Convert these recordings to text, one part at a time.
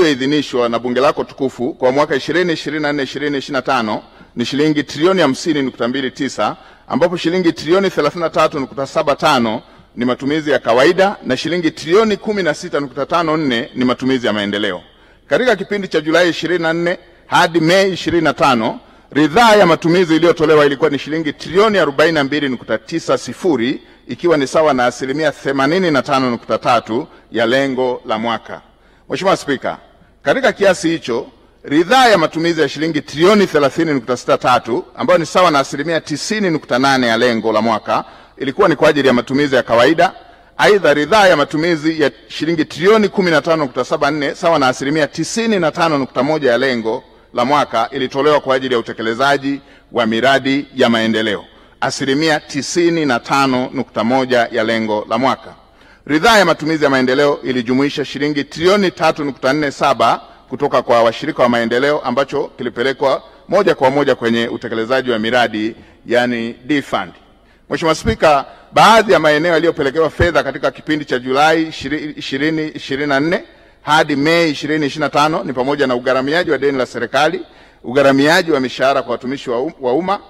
iliyoidhinishwa na bunge lako tukufu kwa mwaka 2024-2025 ni shilingi trilioni 50.29, ambapo shilingi trilioni 33.75 ni matumizi ya kawaida na shilingi trilioni 16.54 ni matumizi ya maendeleo. Katika kipindi cha Julai 24 hadi Mei 25, ridhaa ya matumizi iliyotolewa ilikuwa ni shilingi trilioni 42.90, ikiwa ni sawa na asilimia 85.3 ya lengo la mwaka. Mheshimiwa Spika, katika kiasi hicho, ridhaa ya matumizi ya shilingi trilioni 30.63 ambayo ni sawa na asilimia 90.8 ya lengo la mwaka ilikuwa ni kwa ajili ya matumizi ya kawaida. Aidha, ridhaa ya matumizi ya shilingi trilioni 15.74 sawa na asilimia 95.1 ya lengo la mwaka ilitolewa kwa ajili ya utekelezaji wa miradi ya maendeleo, asilimia 95.1 ya lengo la mwaka. Ridhaa ya matumizi ya maendeleo ilijumuisha shilingi trilioni 3.47 kutoka kwa washirika wa maendeleo ambacho kilipelekwa moja kwa moja kwenye utekelezaji wa miradi, yani D-Fund. Mheshimiwa Spika, baadhi ya maeneo yaliyopelekewa fedha katika kipindi cha Julai 2024 hadi Mei 2025 ni pamoja na ugharamiaji wa deni la serikali, ugharamiaji wa mishahara kwa watumishi wa umma,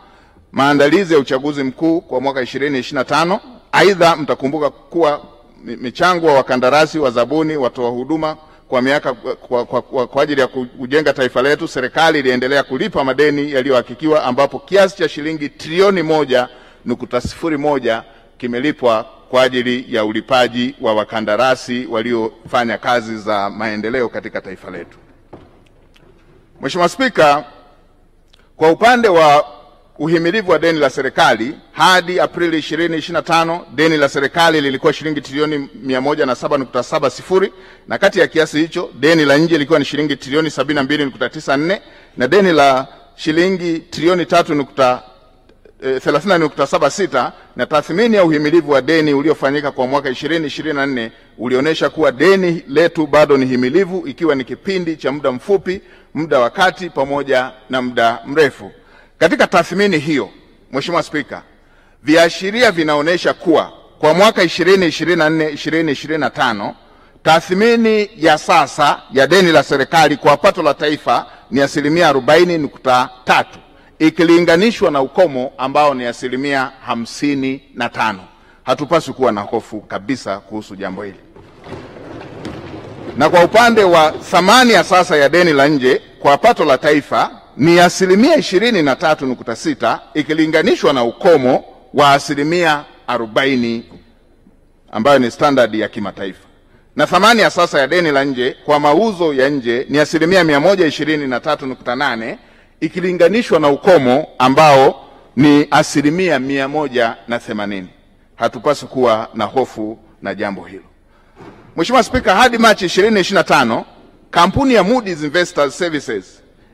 maandalizi ya uchaguzi mkuu kwa mwaka 2025. Aidha, mtakumbuka kuwa michango wa wakandarasi, wazabuni, watoa huduma kwa miaka kwa ajili ya kujenga taifa letu, serikali iliendelea kulipa madeni yaliyohakikiwa, ambapo kiasi cha shilingi trilioni 1.01 kimelipwa kwa ajili ya ulipaji wa wakandarasi waliofanya kazi za maendeleo katika taifa letu. Mheshimiwa Spika, kwa upande wa uhimilivu wa deni la serikali hadi Aprili 2025, deni la serikali lilikuwa shilingi trilioni 107.70, na kati ya kiasi hicho deni la nje lilikuwa ni shilingi trilioni 72.94 na deni la shilingi trilioni 30.76, na tathmini ya uhimilivu wa deni uliofanyika kwa mwaka 2024 ulionyesha kuwa deni letu bado ni himilivu, ikiwa ni kipindi cha muda mfupi, muda wa kati pamoja na muda mrefu. Katika tathmini hiyo, Mheshimiwa Spika, viashiria vinaonyesha kuwa kwa mwaka 2024-2025 tathmini ya sasa ya deni la serikali kwa pato la taifa ni asilimia 40.3 ikilinganishwa na ukomo ambao ni asilimia 55. Hatupaswi kuwa na hofu kabisa kuhusu jambo hili. Na kwa upande wa thamani ya sasa ya deni la nje kwa pato la taifa ni asilimia 23.6 ikilinganishwa na ukomo wa asilimia 40 ambayo ni standard ya kimataifa. Na thamani ya sasa ya deni la nje kwa mauzo ya nje ni asilimia 123.8 ikilinganishwa na ukomo ambao ni asilimia 180. Hatupaswi kuwa na hofu na jambo hilo. Mheshimiwa Spika, hadi Machi 2025 kampuni ya Moody's Investors Services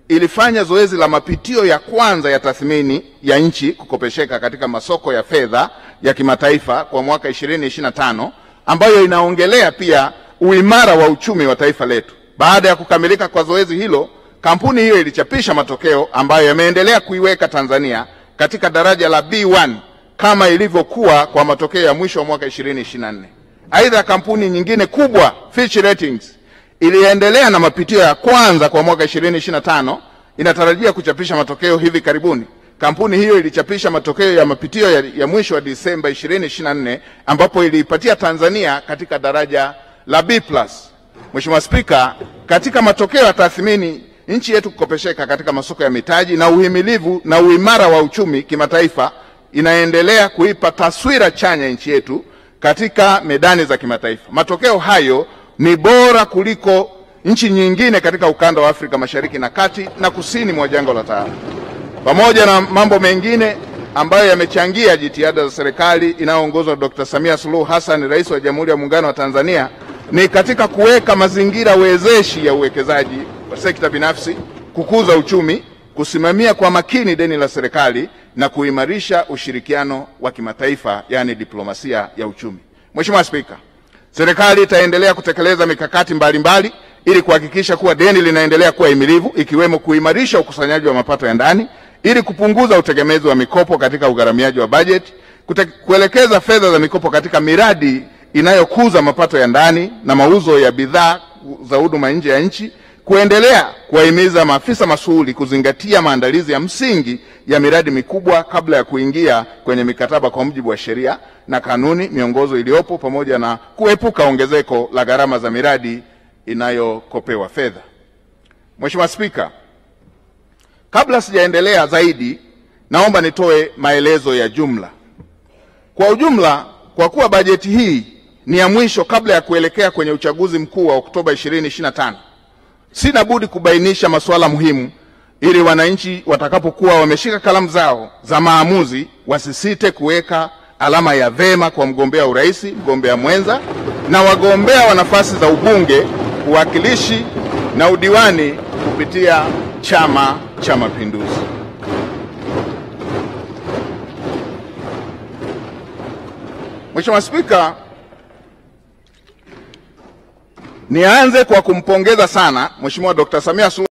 ilifanya zoezi la mapitio ya kwanza ya tathmini ya nchi kukopesheka katika masoko ya fedha ya kimataifa kwa mwaka 2025, ambayo inaongelea pia uimara wa uchumi wa taifa letu. Baada ya kukamilika kwa zoezi hilo, kampuni hiyo ilichapisha matokeo ambayo yameendelea kuiweka Tanzania katika daraja la B1 kama ilivyokuwa kwa matokeo ya mwisho wa mwaka 2024. Aidha, kampuni nyingine kubwa Fitch Ratings iliendelea na mapitio ya kwanza kwa mwaka 2025, inatarajia kuchapisha matokeo hivi karibuni. Kampuni hiyo ilichapisha matokeo ya mapitio ya mwisho wa Disemba 2024, ambapo iliipatia Tanzania katika daraja la B+. Mheshimiwa Spika, katika matokeo ya tathmini nchi yetu kukopesheka katika masoko ya mitaji na uhimilivu na uimara wa uchumi kimataifa inaendelea kuipa taswira chanya nchi yetu katika medani za kimataifa. Matokeo hayo ni bora kuliko nchi nyingine katika ukanda wa Afrika Mashariki na Kati na kusini mwa jangwa la Sahara. Pamoja na mambo mengine ambayo yamechangia jitihada za serikali inayoongozwa na Dr. Samia Suluhu Hassan, Rais wa Jamhuri ya Muungano wa Tanzania, ni katika kuweka mazingira wezeshi ya uwekezaji wa sekta binafsi, kukuza uchumi, kusimamia kwa makini deni la serikali na kuimarisha ushirikiano wa kimataifa, yani diplomasia ya uchumi. Mheshimiwa Spika, serikali itaendelea kutekeleza mikakati mbalimbali ili kuhakikisha kuwa deni linaendelea kuwa himilivu, ikiwemo kuimarisha ukusanyaji wa mapato ya ndani ili kupunguza utegemezi wa mikopo katika ugharamiaji wa bajeti, kuelekeza fedha za mikopo katika miradi inayokuza mapato ya ndani na mauzo ya bidhaa za huduma nje ya nchi, kuendelea kuwahimiza maafisa masuhuli kuzingatia maandalizi ya msingi ya miradi mikubwa kabla ya kuingia kwenye mikataba kwa mujibu wa sheria na kanuni, miongozo iliyopo, pamoja na kuepuka ongezeko la gharama za miradi inayokopewa fedha. Mheshimiwa Spika, kabla sijaendelea zaidi, naomba nitoe maelezo ya jumla. Kwa ujumla, kwa kuwa bajeti hii ni ya mwisho kabla ya kuelekea kwenye uchaguzi mkuu wa Oktoba 2025, sina budi kubainisha masuala muhimu ili wananchi watakapokuwa wameshika kalamu zao za maamuzi wasisite kuweka alama ya vema kwa mgombea urais, mgombea mwenza na wagombea wa nafasi za ubunge, uwakilishi na udiwani kupitia Chama cha Mapinduzi. Mheshimiwa Spika, nianze kwa kumpongeza sana Mheshimiwa Dr. Samia Suluhu